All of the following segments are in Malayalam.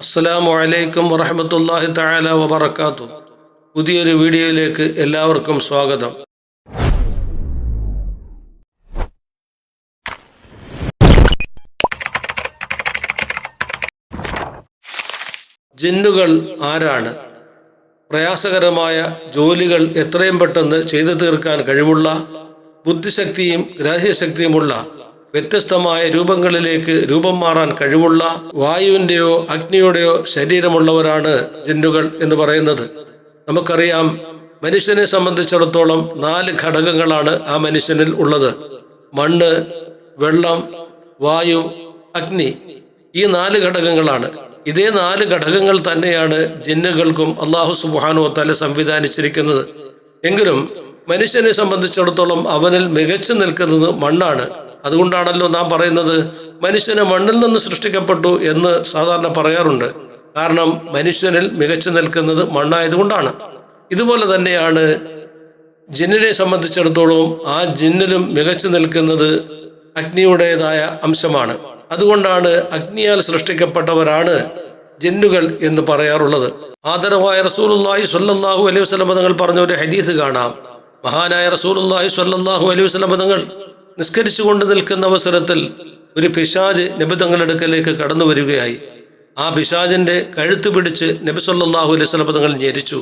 അസ്സലാമു അലൈക്കും വറഹ്മത്തുള്ളാഹി തആല വബറകാതുഹു. പുതിയൊരു വീഡിയോയിലേക്ക് എല്ലാവർക്കും സ്വാഗതം. ജിന്നുകൾ ആരാണ്? പ്രയാസകരമായ ജോലികൾ എത്രയും പെട്ടെന്ന് ചെയ്തു തീർക്കാൻ കഴിവുള്ള, ബുദ്ധിശക്തിയും ഗ്രാഹ്യശക്തിയുമുള്ള, വ്യത്യസ്തമായ രൂപങ്ങളിലേക്ക് രൂപം മാറാൻ കഴിവുള്ള, വായുവിൻ്റെയോ അഗ്നിയുടെയോ ശരീരമുള്ളവരാണ് ജിന്നുകൾ എന്ന് പറയുന്നത്. നമുക്കറിയാം, മനുഷ്യനെ സംബന്ധിച്ചിടത്തോളം 4 ഘടകങ്ങളാണ് ആ മനുഷ്യനിൽ ഉള്ളത്. മണ്ണ്, വെള്ളം, വായു, അഗ്നി. ഈ 4 ഘടകങ്ങളാണ്. ഇതേ 4 ഘടകങ്ങൾ തന്നെയാണ് ജിന്നുകൾക്കും അല്ലാഹു സുബ്ഹാനഹു വ തആല സംവിധാനിച്ചിരിക്കുന്നത്. എങ്കിലും മനുഷ്യനെ സംബന്ധിച്ചിടത്തോളം അവനിൽ മികച്ചു നിൽക്കുന്നത് മണ്ണാണ്. അതുകൊണ്ടാണല്ലോ നാം പറയുന്നത് മനുഷ്യനെ മണ്ണിൽ നിന്ന് സൃഷ്ടിക്കപ്പെട്ടു എന്ന് സാധാരണ പറയാറുണ്ട്. കാരണം മനുഷ്യനിൽ മികച്ചു നിൽക്കുന്നത് മണ്ണായതുകൊണ്ടാണ്. ഇതുപോലെ തന്നെയാണ് ജിന്നിനെ സംബന്ധിച്ചിടത്തോളം ആ ജിന്നിലും മികച്ചു നിൽക്കുന്നത് അഗ്നിയുടേതായ അംശമാണ്. അതുകൊണ്ടാണ് അഗ്നിയാൽ സൃഷ്ടിക്കപ്പെട്ടവരാണ് ജിന്നുകൾ എന്ന് പറയാറുള്ളത്. ആദരവായ റസൂലുള്ളാഹി സ്വല്ലല്ലാഹു അലൈഹി വസല്ലം തങ്ങൾ പറഞ്ഞ ഒരു ഹദീസ് കാണാം. മഹാനായ റസൂലുള്ളാഹി സ്വല്ലല്ലാഹു അലൈഹി വസല്ലം തങ്ങൾ നിസ്കരിച്ചു കൊണ്ട് നിൽക്കുന്ന അവസരത്തിൽ ഒരു പിശാച് നബി തങ്ങളുടെ അടുക്കലേക്ക് കടന്നു വരികയായി. ആ പിശാചിന്റെ കഴുത്ത് പിടിച്ച് നബി സല്ലല്ലാഹു അലൈഹി വസല്ലം തങ്ങൾ ഞെരിച്ചു.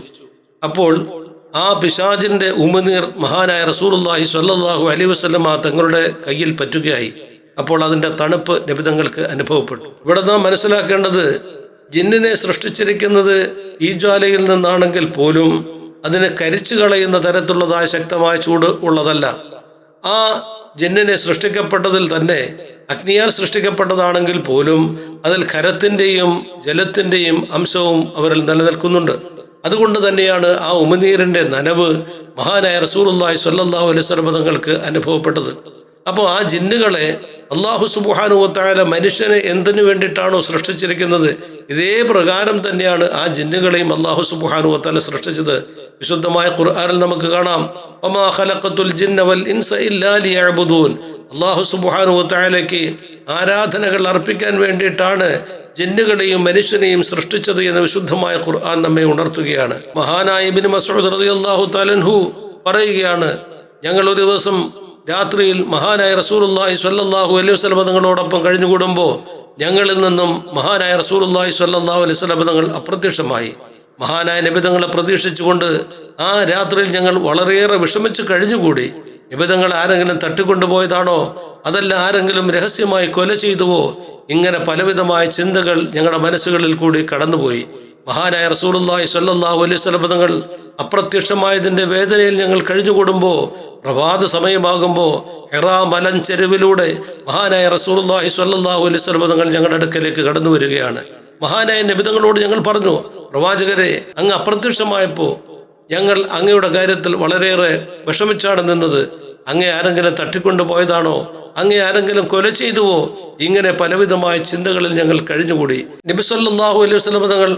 അപ്പോൾ ആ പിശാചിന്റെ ഉമിനീർ മഹാനായ റസൂലുള്ളാഹി സ്വല്ലല്ലാഹു അലൈഹി വസല്ലം തങ്ങളുടെ കയ്യിൽ പറ്റുകയായി. അപ്പോൾ അതിന്റെ തണുപ്പ് നബി തങ്ങൾക്ക് അനുഭവപ്പെട്ടു. ഇവിടെ നാം മനസ്സിലാക്കേണ്ടത്, ജിന്നിനെ സൃഷ്ടിച്ചിരിക്കുന്നത് തീജ്വാലയിൽ നിന്നാണെങ്കിൽ പോലും അതിനെ കരിച്ചു കളയുന്ന തരത്തിലുള്ളതായ ശക്തമായ ചൂട് ഉള്ളതല്ല. ആ ജിന്നിനെ സൃഷ്ടിക്കപ്പെട്ടതിൽ തന്നെ അഗ്നിയാൽ സൃഷ്ടിക്കപ്പെട്ടതാണെങ്കിൽ പോലും അതിൽ ഖരത്തിൻ്റെയും ജലത്തിൻ്റെയും അംശവും അവരിൽ നിലനിൽക്കുന്നുണ്ട്. അതുകൊണ്ട് തന്നെയാണ് ആ ഉമിനീരിൻ്റെ നനവ് മഹാനായ റസൂലുള്ളാഹി സ്വല്ലല്ലാഹു അലൈഹി വസല്ലം തങ്ങൾക്ക് അനുഭവപ്പെട്ടത്. അപ്പോൾ ആ ജിന്നുകളെ അല്ലാഹു സുബ്ഹാനഹു വ തആല മനുഷ്യനെ എന്തിനു വേണ്ടിയിട്ടാണോ സൃഷ്ടിച്ചിരിക്കുന്നത്, ഇതേ പ്രകാരം തന്നെയാണ് ആ ജിന്നുകളെയും അല്ലാഹു സുബ്ഹാനഹു വ തആല സൃഷ്ടിച്ചത്. വിശുദ്ധമായ ഖുർആനിൽ നമുക്ക് കാണാം, വമാ ഖലഖത്തുൽ ജിന്ന വൽ ഇൻസ ഇല്ലാ ലിയഅ്ബുദൂൻ. അല്ലാഹു സുബ്ഹാനഹു വ തആലയ്ക്ക് ആരാധനകൾ അർപ്പിക്കാൻ വേണ്ടിയിട്ടാണ് ജിന്നുകളെയും മനുഷ്യനെയും സൃഷ്ടിച്ചത് എന്ന് വിശുദ്ധമായ ഖുർആൻ നമ്മെ ഉണർത്തുകയാണ്. മഹാനായ ഇബ്നു മസ്ഊദ് റളിയല്ലാഹു തആല അൻഹു പറയുകയാണ്, ഞങ്ങൾ ഒരു ദിവസം രാത്രിയിൽ മഹാനായ റസൂലുള്ളാഹി സ്വല്ലല്ലാഹു അലൈഹി വസല്ലം തങ്ങളോടൊപ്പം കഴിഞ്ഞുകൂടുമ്പോൾ ഞങ്ങളിൽ നിന്നും മഹാനായ റസൂലുള്ളാഹി സ്വല്ലല്ലാഹു അലൈഹി വസല്ലം തങ്ങൾ അപ്രത്യക്ഷമായി. മഹാനായ നബി തങ്ങളെ പ്രതീക്ഷിച്ചുകൊണ്ട് ആ രാത്രിയിൽ ഞങ്ങൾ വളരെയേറെ വിഷമിച്ച് കഴിഞ്ഞുകൂടി. നബി തങ്ങൾ ആരെങ്കിലും തട്ടിക്കൊണ്ടുപോയതാണോ, അതല്ല ആരെങ്കിലും രഹസ്യമായി കൊല ചെയ്തുവോ? ഇങ്ങനെ പലവിധമായ ചിന്തകൾ ഞങ്ങളുടെ മനസ്സുകളിൽ കൂടി കടന്നുപോയി. മഹാനായ റസൂലുള്ളാഹി സ്വല്ലല്ലാഹു അലൈഹി വസല്ലം തങ്ങൾ അപ്രത്യക്ഷമായതിൻ്റെ വേദനയിൽ ഞങ്ങൾ കഴിഞ്ഞുകൂടുമ്പോൾ പ്രഭാത സമയമാകുമ്പോൾ ഹിറാ മലഞ്ചെരുവിലൂടെ മഹാനായ റസൂലുള്ളാഹി സ്വല്ലല്ലാഹു അലൈഹി വസല്ലം തങ്ങൾ ഞങ്ങളുടെ അടുക്കലേക്ക് കടന്നു വരികയാണ്. മഹാനായ നബി തങ്ങളോട് ഞങ്ങൾ പറഞ്ഞു, പ്രവാചകരെ, അങ്ങ് അപ്രത്യക്ഷമായപ്പോൾ ഞങ്ങൾ അങ്ങയുടെ കാര്യത്തിൽ വളരെയേറെ വിഷമിച്ചാണ് നിന്നത്. അങ്ങേ ആരെങ്കിലും തട്ടിക്കൊണ്ടുപോയതാണോ, അങ്ങേ ആരെങ്കിലും കൊല ചെയ്തുവോ? ഇങ്ങനെ പലവിധമായ ചിന്തകളിൽ ഞങ്ങൾ കഴിഞ്ഞുകൂടി. നബി സല്ലല്ലാഹു അലൈഹി വസല്ലം തങ്ങൾ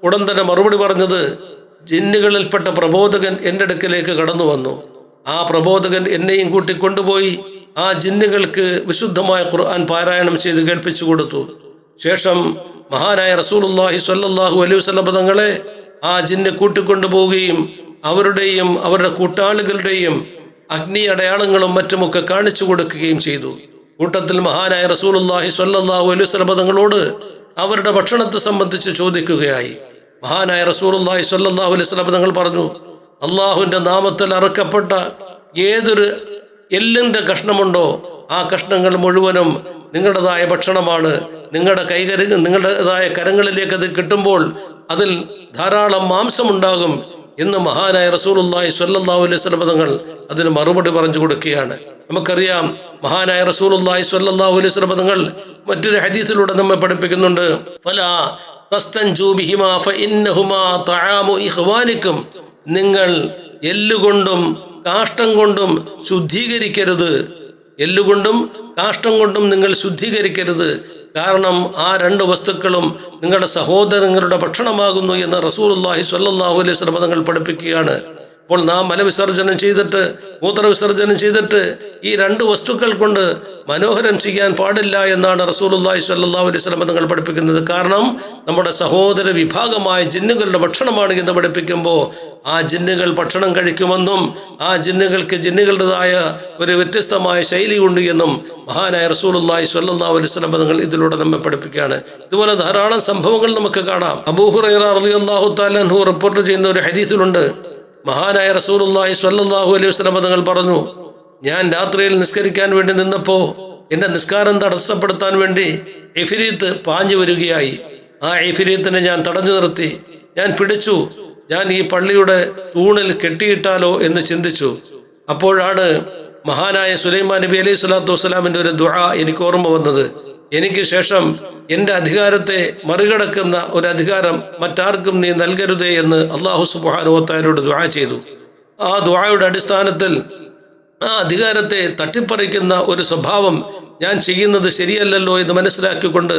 ഉടൻ തന്നെ മറുപടി പറഞ്ഞത്, ജിന്നുകളിൽപ്പെട്ട പ്രബോധകൻ എൻ്റെ അടുക്കലേക്ക് കടന്നു വന്നു. ആ പ്രബോധകൻ എന്നെയും കൂട്ടിക്കൊണ്ടുപോയി ആ ജിന്നുകൾക്ക് വിശുദ്ധമായ ഖുർആൻ പാരായണം ചെയ്ത് കേൾപ്പിച്ചു കൊടുത്തു. ശേഷം മഹാനായ റസൂലുള്ളാഹി സ്വല്ലല്ലാഹു അലൈഹി വസല്ലം തങ്ങളെ ആ ജിന്ന് കൂട്ടിക്കൊണ്ടുപോവുകയും അവരുടെയും അവരുടെ കൂട്ടാളികളുടെയും അഗ്നി അടയാളങ്ങളും മറ്റുമൊക്കെ കാണിച്ചു കൊടുക്കുകയും ചെയ്തു. കൂട്ടത്തിൽ മഹാനായ റസൂലുള്ളാഹി സ്വല്ലല്ലാഹു അലൈഹി വസല്ലം തങ്ങളോട് അവരുടെ ഭക്ഷണത്തെ സംബന്ധിച്ച് ചോദിക്കുകയായി. മഹാനായ റസൂലുള്ളാഹി സ്വല്ലല്ലാഹു അലൈഹി വസല്ലം തങ്ങൾ പറഞ്ഞു, അള്ളാഹുവിൻ്റെ നാമത്തിൽ അറുക്കപ്പെട്ട ഏതൊരു എല്ലിൻ്റെ കഷ്ണമുണ്ടോ ആ കഷ്ണങ്ങൾ മുഴുവനും നിങ്ങളുടേതായ ഭക്ഷണമാണ്. നിങ്ങളുടേതായ കരങ്ങളിലേക്ക് അത് കിട്ടുമ്പോൾ അതിൽ ധാരാളം മാംസമുണ്ടാകും എന്ന് മഹാനായ റസൂലുള്ളാഹി സ്വല്ലല്ലാഹു അലൈഹി വസല്ലം തങ്ങൾ അതിന് മറുപടി പറഞ്ഞു കൊടുക്കുകയാണ്. നമുക്കറിയാം, മഹാനായ റസൂലുള്ളാഹി സ്വല്ലല്ലാഹു അലൈഹി വസല്ലം തങ്ങൾ മറ്റൊരു ഹദീസിലൂടെ നമ്മെ പഠിപ്പിക്കുന്നുണ്ട്, ഫലാ തസ്തൻജൂ ബിഹിമാ ഫഇന്നഹുമാ തആമു ഇഖ്വാനിക്കും. നിങ്ങൾ എല്ലുകൊണ്ടും കാഷ്ടം കൊണ്ടും ശുദ്ധീകരിക്കരുത്. എല്ലുകൊണ്ടും കാഷ്ടം കൊണ്ടും നിങ്ങൾ ശുദ്ധീകരിക്കരുത്. കാരണം ആ 2 വസ്തുക്കളും നിങ്ങളുടെ സഹോദരങ്ങളുടെ ഭക്ഷണമാകുന്നു എന്ന് റസൂലുള്ളാഹി സ്വല്ലല്ലാഹു അലൈഹി വസല്ലം തങ്ങൾ പഠിപ്പിക്കുകയാണ്. അപ്പോൾ നാം മലവിസർജനം ചെയ്തിട്ട് മൂത്രവിസർജനം ചെയ്തിട്ട് ഈ 2 വസ്തുക്കൾ കൊണ്ട് മനോഹരം ചെയ്യാൻ പാടില്ല എന്നാണ് റസൂലുള്ളാഹി സ്വല്ലല്ലാഹു അലൈഹി വസല്ലം തങ്ങൾ പഠിപ്പിക്കുന്നത്. കാരണം നമ്മുടെ സഹോദര വിഭാഗമായ ജിന്നുകളുടെ ഭക്ഷണമാണ് എന്ന് പഠിപ്പിക്കുമ്പോൾ ആ ജിന്നുകൾ ഭക്ഷണം കഴിക്കുമെന്നും ആ ജിന്നുകൾക്ക് ജിന്നുകളുടേതായ ഒരു വ്യത്യസ്തമായ ശൈലിയുണ്ട് എന്നും മഹാനായ റസൂലുള്ളാഹി സ്വല്ലല്ലാഹു അലൈഹി വസല്ലം തങ്ങൾ ഇതിലൂടെ നമ്മെ പഠിപ്പിക്കുകയാണ്. ഇതുപോലെ ധാരാളം സംഭവങ്ങൾ നമുക്ക് കാണാം. അബൂ ഹുറൈറ റളിയല്ലാഹു തആല അൻഹു റിപ്പോർട്ട് ചെയ്യുന്ന ഒരു ഹദീസിലുണ്ട്, മഹാനായ റസൂലുള്ളാഹി സ്വല്ലല്ലാഹു അലൈഹി വസല്ലം തങ്ങൾ പറഞ്ഞു, ഞാൻ രാത്രിയിൽ നിസ്കരിക്കാൻ വേണ്ടി നിന്നപ്പോൾ എൻ്റെ നിസ്കാരം തടസ്സപ്പെടുത്താൻ വേണ്ടി ഇഫ്രീത്ത് പാഞ്ഞു വരികയായി. ആ ഇഫ്രീത്തിനെ ഞാൻ തടഞ്ഞു നിർത്തി. ഞാൻ പിടിച്ചു. ഞാൻ ഈ പള്ളിയുടെ തൂണിൽ കെട്ടിയിട്ടാലോ എന്ന് ചിന്തിച്ചു. അപ്പോഴാണ് മഹാനായ സുലൈമാൻ നബി അലൈഹി സ്വലാത്തു വസ്സലാമിൻ്റെ ഒരു ദുആ എനിക്ക് ഓർമ്മ വന്നത്. എനിക്ക് ശേഷം എൻ്റെ അധികാരത്തെ മറികടക്കുന്ന ഒരു അധികാരം മറ്റാർക്കും നീ നൽകരുതേ എന്ന് അല്ലാഹു സുബ്ഹാനഹു വ തആലയോട് ദുആ ചെയ്തു. ആ ദുആയുടെ അടിസ്ഥാനത്തിൽ ആ അധികാരത്തെ തട്ടിപ്പറിക്കുന്ന ഒരു സ്വഭാവം ഞാൻ ചെയ്യുന്നത് ശരിയല്ലല്ലോ എന്ന് മനസ്സിലാക്കിക്കൊണ്ട്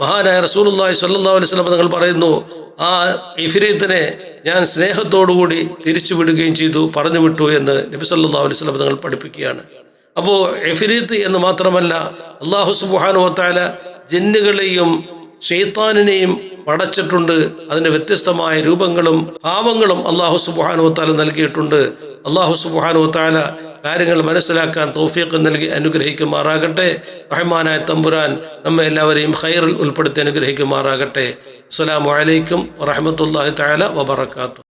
മഹാനായ റസൂലുള്ളാഹി സ്വല്ലല്ലാഹു അലൈഹി വസല്ലം തങ്ങൾ പറയുന്നു, ആ ഇഫ്രീത്തിനെ ഞാൻ സ്നേഹത്തോടുകൂടി തിരിച്ചു വിടുകയും ചെയ്തു, പറഞ്ഞു വിട്ടു എന്ന് നബി സല്ലല്ലാഹു അലൈഹി വസല്ലം തങ്ങൾ പഠിപ്പിക്കുകയാണ്. അപ്പോൾ ഇഫ്രീത്ത് എന്ന് മാത്രമല്ല, അല്ലാഹു സുബ്ഹാനഹു വ തആല ജിന്നുകളെയും ശൈത്താനിനെയും പടച്ചിട്ടുണ്ട്. അതിൻ്റെ വ്യത്യസ്തമായ രൂപങ്ങളും ഭാവങ്ങളും അല്ലാഹു സുബ്ഹാനഹു വ തആല നൽകിയിട്ടുണ്ട്. അല്ലാഹു സുബ്ഹാനഹു വ തആല കാര്യങ്ങൾ മനസ്സിലാക്കാൻ തൗഫീഖ് നൽകി അനുഗ്രഹിക്കുമാറാകട്ടെ. റഹ്മാനായ തമ്പുരാൻ നമ്മെ എല്ലാവരെയും ഖൈറിൽ ഉൾപ്പെടുത്തി അനുഗ്രഹിക്കുമാറാകട്ടെ. അസ്സലാമു അലൈക്കും വറഹ്മത്തുള്ളാഹി തആല വബറകാതുഹു.